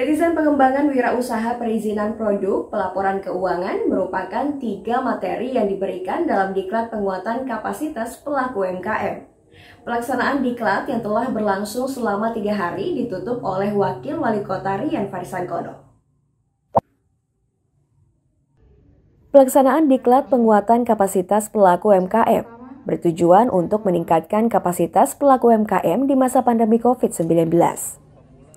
Netizen pengembangan wirausaha perizinan produk pelaporan keuangan merupakan 3 materi yang diberikan dalam diklat penguatan kapasitas pelaku UMKM. Pelaksanaan diklat yang telah berlangsung selama 3 hari ditutup oleh Wakil Wali Kota Rian Farisangkono. Pelaksanaan diklat penguatan kapasitas pelaku UMKM bertujuan untuk meningkatkan kapasitas pelaku UMKM di masa pandemi COVID-19.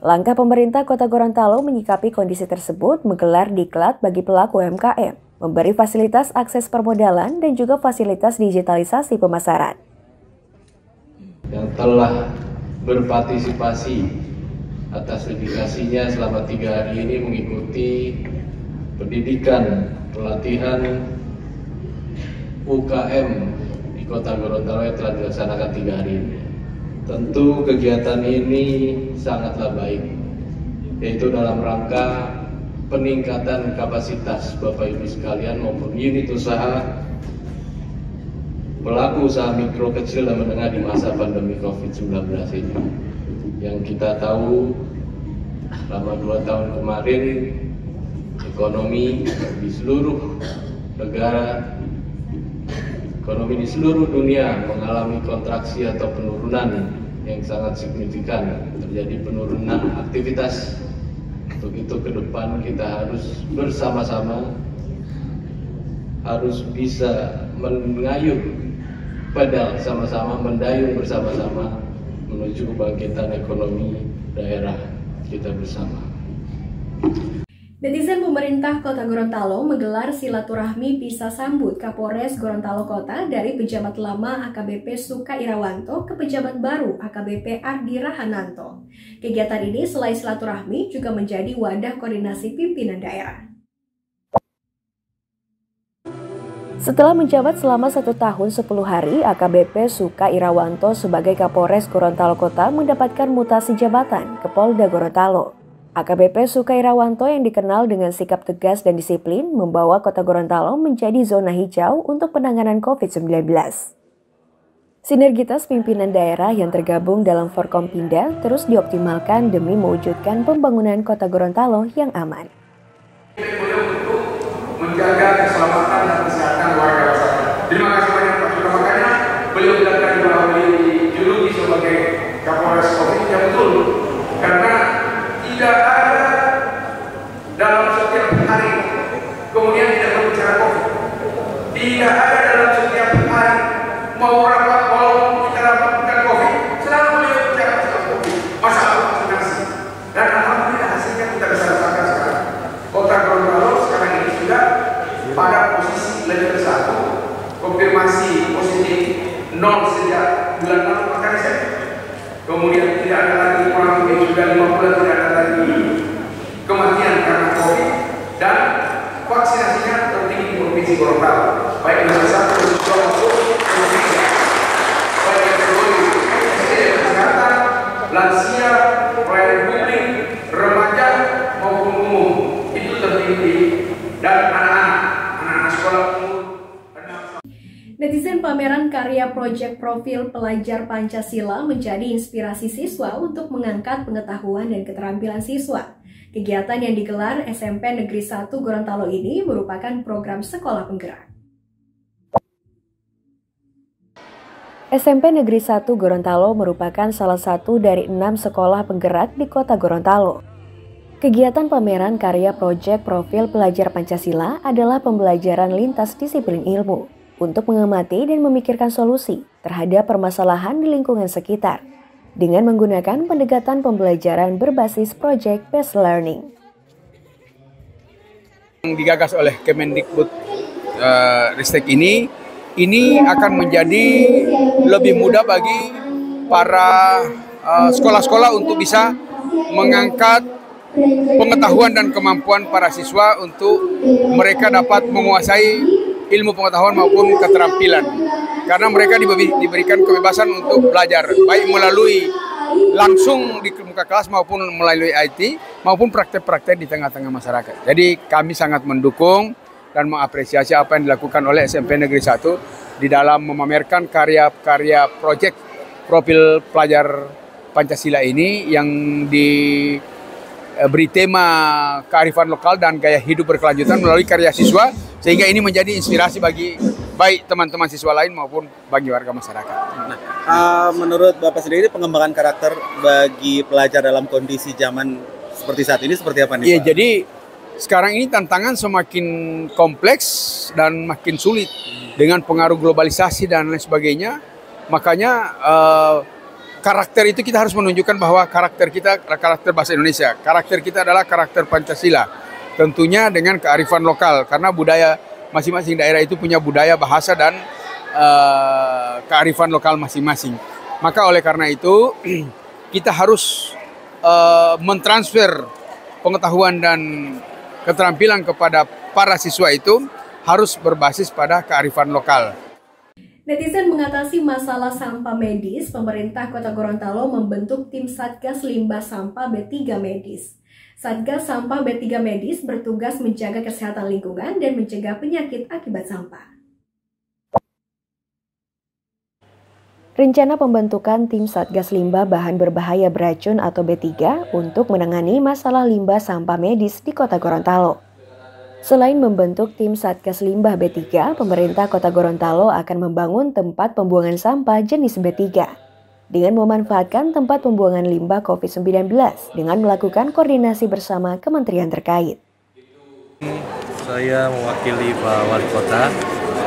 Langkah pemerintah Kota Gorontalo menyikapi kondisi tersebut menggelar diklat bagi pelaku UMKM, memberi fasilitas akses permodalan dan juga fasilitas digitalisasi pemasaran. Yang telah berpartisipasi atas dedikasinya selama 3 hari ini mengikuti pendidikan pelatihan UKM di Kota Gorontalo yang telah dilaksanakan 3 hari ini. Tentu kegiatan ini sangatlah baik, yaitu dalam rangka peningkatan kapasitas Bapak Ibu sekalian maupun unit usaha, pelaku usaha mikro, kecil, dan menengah di masa pandemi COVID-19 ini. Yang kita tahu selama 2 tahun kemarin ekonomi di seluruh negara, ekonomi di seluruh dunia mengalami kontraksi atau penurunan yang sangat signifikan, terjadi penurunan aktivitas. Untuk itu ke depan kita harus bersama-sama, harus bisa mengayuh pedal sama-sama, mendayung bersama-sama menuju kebangkitan ekonomi daerah kita bersama. Netizen pemerintah Kota Gorontalo menggelar silaturahmi pisah sambut Kapolres Gorontalo Kota dari pejabat lama AKBP Suka Irawanto ke pejabat baru AKBP Ardi Rahananto. Kegiatan ini selain silaturahmi juga menjadi wadah koordinasi pimpinan daerah. Setelah menjabat selama 1 tahun 10 hari, AKBP Suka Irawanto sebagai Kapolres Gorontalo Kota mendapatkan mutasi jabatan ke Polda Gorontalo. AKBP Suka Irawanto yang dikenal dengan sikap tegas dan disiplin membawa Kota Gorontalo menjadi zona hijau untuk penanganan COVID-19. Sinergitas pimpinan daerah yang tergabung dalam Forkompinda terus dioptimalkan demi mewujudkan pembangunan Kota Gorontalo yang aman. Untuk menjaga keselamatan dan kesehatan warga masyarakat. Terima kasih banyak Pak Suka. Makanya beliau bilang bahwa beliau dijuluki sebagai Kapolres COVID yang betul, karena tidak ada dalam setiap hari kemudian tidak berbicara COVID. Tidak ada dalam setiap hari mau rapat mau kita rapat bukan COVID, selalu beliau bicara masalah COVID, masalah vaksinasi. Dan alhamdulillah hasilnya kita bisa rasakan sekarang. Kota Gorontalo sekarang ini sudah pada posisi level 1, konfirmasi positif 0 sejak bulan lalu makanya saya. Kemudian tidak ada lagi kurang lebih sudah 5 bulan tidak ada lagi kematian karena COVID, dan vaksinasinya tertinggi di Provinsi Gorontalo, baik level 1 level 2 maupun level 3. Baik level 2 kesehatan, lansia, pelayanan publik, remaja maupun umum itu tertinggi, dan anak-anak sekolah umum. Netizen pameran karya proyek profil pelajar Pancasila menjadi inspirasi siswa untuk mengangkat pengetahuan dan keterampilan siswa. Kegiatan yang digelar SMP Negeri 1 Gorontalo ini merupakan program sekolah penggerak. SMP Negeri 1 Gorontalo merupakan salah satu dari 6 sekolah penggerak di Kota Gorontalo. Kegiatan pameran karya proyek profil pelajar Pancasila adalah pembelajaran lintas disiplin ilmu untuk mengamati dan memikirkan solusi terhadap permasalahan di lingkungan sekitar dengan menggunakan pendekatan pembelajaran berbasis project based learning. Yang digagas oleh Kemendikbud Ristek ini akan menjadi lebih mudah bagi para sekolah-sekolah untuk bisa mengangkat pengetahuan dan kemampuan para siswa untuk mereka dapat menguasai ilmu pengetahuan maupun keterampilan, karena mereka diberikan kebebasan untuk belajar baik melalui langsung di muka kelas maupun melalui IT maupun praktek-praktek di tengah-tengah masyarakat. Jadi kami sangat mendukung dan mengapresiasi apa yang dilakukan oleh SMP Negeri 1 di dalam memamerkan karya-karya proyek profil pelajar Pancasila ini yang beri tema kearifan lokal dan gaya hidup berkelanjutan melalui karya siswa, sehingga ini menjadi inspirasi bagi baik teman-teman siswa lain maupun bagi warga masyarakat. Nah, menurut Bapak sendiri pengembangan karakter bagi pelajar dalam kondisi zaman seperti saat ini seperti apa nih, Iya, Pak? jadi sekarang ini tantangan semakin kompleks dan makin sulit dengan pengaruh globalisasi dan lain sebagainya. Makanya karakter itu kita harus menunjukkan bahwa karakter kita adalah karakter bahasa Indonesia. Karakter kita adalah karakter Pancasila. Tentunya dengan kearifan lokal, karena budaya masing-masing daerah itu punya budaya, bahasa, dan kearifan lokal masing-masing. Maka oleh karena itu kita harus mentransfer pengetahuan dan keterampilan kepada para siswa itu harus berbasis pada kearifan lokal. Netizen mengatasi masalah sampah medis, pemerintah Kota Gorontalo membentuk tim Satgas Limbah Sampah B3 Medis. Satgas Sampah B3 Medis bertugas menjaga kesehatan lingkungan dan mencegah penyakit akibat sampah. Rencana pembentukan tim Satgas Limbah Bahan Berbahaya Beracun atau B3 untuk menangani masalah limbah sampah medis di Kota Gorontalo. Selain membentuk tim Satgas Limbah B3, pemerintah Kota Gorontalo akan membangun tempat pembuangan sampah jenis B3 dengan memanfaatkan tempat pembuangan limbah COVID-19 dengan melakukan koordinasi bersama kementerian terkait. Saya mewakili Pak Wali Kota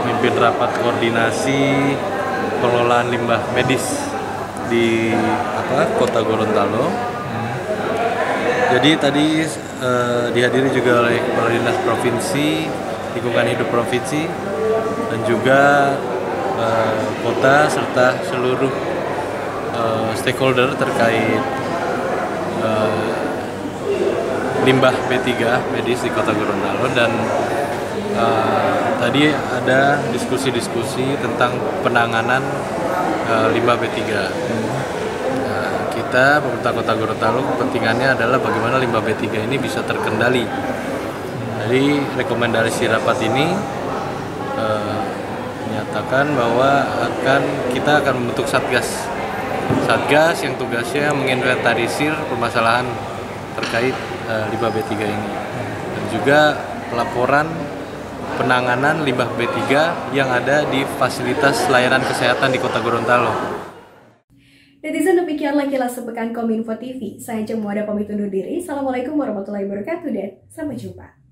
memimpin rapat koordinasi pengelolaan limbah medis di Kota Gorontalo. Jadi tadi dihadiri juga oleh Kepala Dinas Provinsi, Lingkungan Hidup Provinsi, dan juga kota serta seluruh stakeholder terkait limbah B3 medis di Kota Gorontalo. Dan tadi ada diskusi-diskusi tentang penanganan limbah B3. Kita, pemerintah Kota Gorontalo, kepentingannya adalah bagaimana limbah B3 ini bisa terkendali. Jadi rekomendasi rapat ini menyatakan bahwa kita akan membentuk satgas yang tugasnya menginventarisir permasalahan terkait limbah B3 ini, dan juga pelaporan penanganan limbah B3 yang ada di fasilitas layanan kesehatan di Kota Gorontalo. Netizen, demikianlah kilas sepekan Kominfo TV. Saya Jemuada pamit undur diri. Assalamualaikum warahmatullahi wabarakatuh dan sampai jumpa.